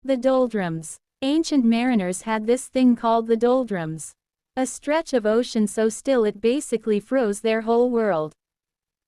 The doldrums. Ancient mariners had this thing called the doldrums. A stretch of ocean so still it basically froze their whole world.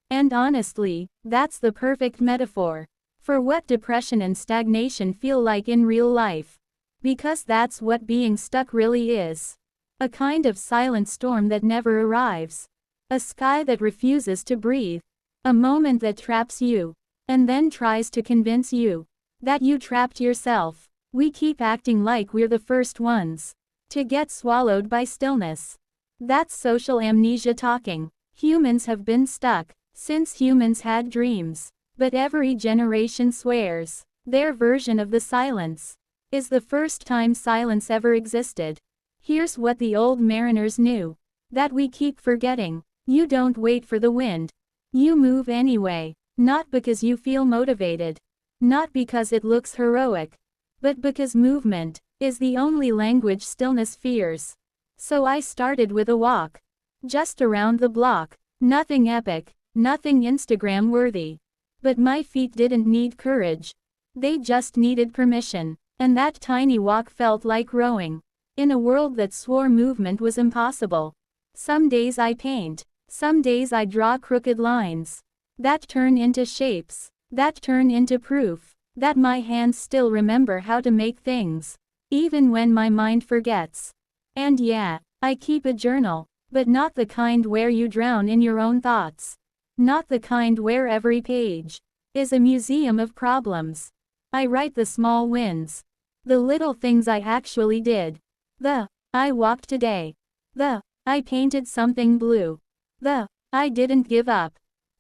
And honestly, that's the perfect metaphor for what depression and stagnation feel like in real life. Because that's what being stuck really is. A kind of silent storm that never arrives. A sky that refuses to breathe. A moment that traps you. And then tries to convince you that you trapped yourself. We keep acting like we're the first ones to get swallowed by stillness. That's social amnesia talking. Humans have been stuck since humans had dreams. But every generation swears their version of the silence is the first time silence ever existed. Here's what the old mariners knew that we keep forgetting. You don't wait for the wind. You move anyway. Not because you feel motivated. Not because it looks heroic. But because movement is the only language stillness fears. So I started with a walk. Just around the block. Nothing epic. Nothing Instagram worthy. But my feet didn't need courage. They just needed permission. And that tiny walk felt like rowing in a world that swore movement was impossible. Some days I paint. Some days I draw crooked lines that turn into shapes, that turn into proof that my hands still remember how to make things, even when my mind forgets. And yeah, I keep a journal, but not the kind where you drown in your own thoughts. Not the kind where every page is a museum of problems. I write the small wins, the little things I actually did. The I walked today. The I painted something blue. The I didn't give up.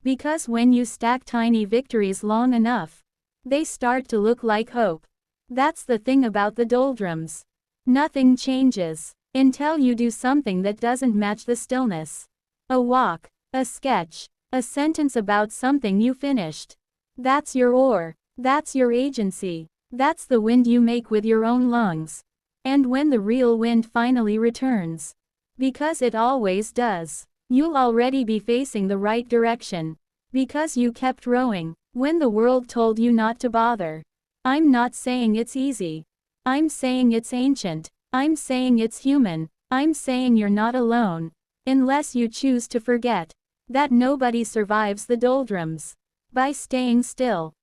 Because when you stack tiny victories long enough, they start to look like hope. That's the thing about the doldrums. Nothing changes until you do something that doesn't match the stillness. A walk, a sketch, a sentence about something you finished. That's your oar. That's your agency. That's the wind you make with your own lungs. And when the real wind finally returns, because it always does, you'll already be facing the right direction. Because you kept rowing when the world told you not to bother. I'm not saying it's easy. I'm saying it's ancient. I'm saying it's human. I'm saying you're not alone. Unless you choose to forget that nobody survives the doldrums by staying still.